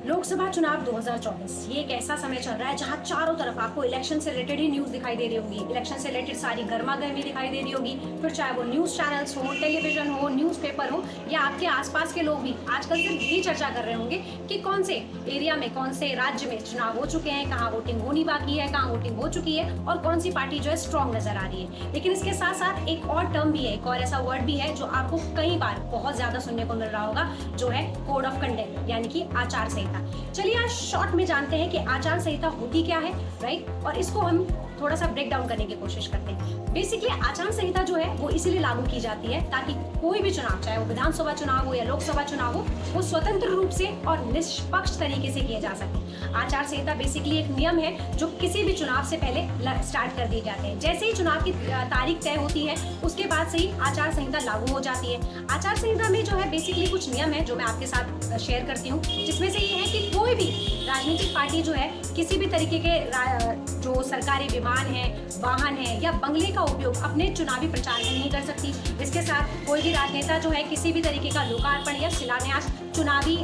लोकसभा चुनाव 2024 ये एक ऐसा समय चल रहा है जहां चारों तरफ आपको इलेक्शन से रिलेटेड ही न्यूज दिखाई दे रही होगी। इलेक्शन से रिलेटेड सारी गर्मा गर्मी दिखाई दे रही होगी। फिर चाहे वो न्यूज चैनल्स हो, टेलीविजन हो, न्यूज़पेपर हो या आपके आसपास के लोग भी आजकल सिर्फ यही चर्चा कर रहे होंगे कि कौन से एरिया में, कौन से राज्य में चुनाव हो चुके हैं, कहाँ वोटिंग होनी बाकी है, कहाँ वोटिंग हो चुकी है और कौन सी पार्टी जो है स्ट्रॉन्ग नजर आ रही है। लेकिन इसके साथ साथ एक और टर्म भी है, एक और ऐसा वर्ड भी है जो आपको कई बार बहुत ज्यादा सुनने को मिल रहा होगा, जो है कोड ऑफ कंडक्ट यानी कि आचार संहिता। चलिए आज शॉर्ट में जानते हैं कि आचार संहिता होती क्या है, राइट, और इसको हम थोड़ा सा ब्रेक डाउन करने की कोशिश करते हैं। बेसिकली आचार संहिता जो है वो इसीलिए लागू की जाती है ताकि कोई भी चुनाव, चाहे वो विधानसभा चुनाव हो या लोकसभा चुनाव हो, वो स्वतंत्र रूप से और निष्पक्ष तरीके से किए जा सके। आचार संहिता बेसिकली एक नियम है जो किसी भी चुनाव से पहले स्टार्ट कर दिए जाते हैं। जैसे ही चुनाव की तारीख तय होती है उसके बाद से ही आचार संहिता लागू हो जाती है। आचार संहिता में जो है बेसिकली कुछ नियम है जो मैं आपके साथ शेयर करती हूँ, जिसमें से ये है कि कोई भी राजनीतिक पार्टी जो है किसी भी तरीके के जो सरकारी विमान है, वाहन है या बंगले का उपयोग अपने चुनावी प्रचार में नहीं कर सकती। इसके साथ कोई भी राजनेता जो है किसी भी तरीके का लोकार्पण या शिलान्यास चुनावी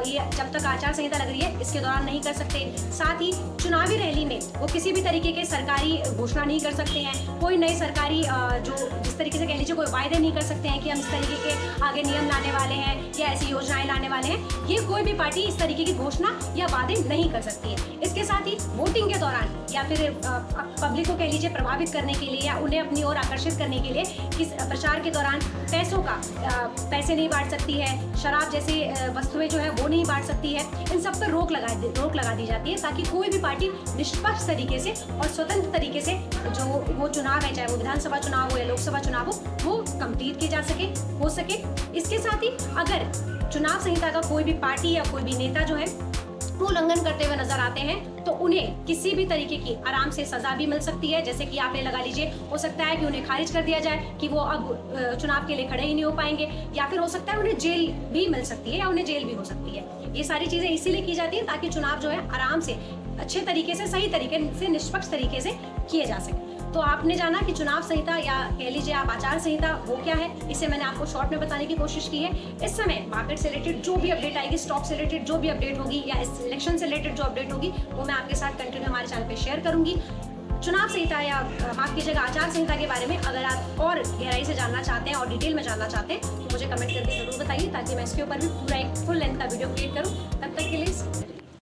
ये जब तक आचार संहिता लग रही है इसके दौरान नहीं कर सकते। साथ ही चुनावी रैली में वो किसी भी तरीके के सरकारी घोषणा नहीं कर सकते हैं। कोई नई सरकारी जो जिस तरीके से कह लीजिए कोई वायदे नहीं कर सकते हैं कि हम इस तरीके के आगे नियम लाने वाले हैं या ऐसी योजनाएं लाने वाले हैं। ये कोई भी पार्टी इस तरीके की घोषणा या वादे नहीं कर सकती है। इसके साथ ही वोटिंग के दौरान या फिर पब्लिक को कह लीजिए प्रभावित करने के लिए या उन्हें अपनी ओर आकर्षित करने के लिए किस प्रचार के दौरान पैसों का पैसे नहीं बांट सकती है, शराब जैसी वस्तुएं जो है वो नहीं बांट सकती है। इन सब पर रोक लगा दी जाती है ताकि कोई भी पार्टी निष्पक्ष तरीके से और स्वतंत्र तरीके से जो वो चुनाव है, चाहे वो विधानसभा चुनाव हो या लोकसभा चुनाव हो, वो कंप्लीट किए जा सके, हो सके। इसके साथ ही अगर चुनाव संहिता का कोई भी पार्टी या कोई भी नेता जो है वो उल्लंघन करते हुए नजर आते हैं तो उन्हें किसी भी तरीके की आराम से सजा भी मिल सकती है। जैसे कि आपने लगा लीजिए, हो सकता है कि उन्हें खारिज कर दिया जाए कि वो अब चुनाव के लिए खड़े ही नहीं हो पाएंगे, या फिर हो सकता है उन्हें जेल भी मिल सकती है या उन्हें जेल भी हो सकती है। ये सारी चीजें इसीलिए की जाती है ताकि चुनाव जो है आराम से, अच्छे तरीके से, सही तरीके से, निष्पक्ष तरीके से किए जा सके। तो आपने जाना कि चुनाव संहिता या कह लीजिए आप आचार संहिता वो क्या है, इसे मैंने आपको शॉर्ट में बताने की कोशिश की है। इस समय मार्केट से रिलेटेड जो भी अपडेट आएगी, स्टॉक से रिलेटेड जो भी अपडेट होगी या इस इलेक्शन से रिलेटेड जो अपडेट होगी वो मैं आपके साथ कंटिन्यू हमारे चैनल पे शेयर करूंगी। चुनाव संहिता या माफ कीजिएगा आचार संहिता के बारे में अगर आप और गहराई से जानना चाहते हैं और डिटेल में जानना चाहते हैं तो मुझे कमेंट करके जरूर बताइए ताकि मैं इसके ऊपर भी पूरा एक फुल लेंथ का वीडियो क्रिएट करूँ। तब तक के लिए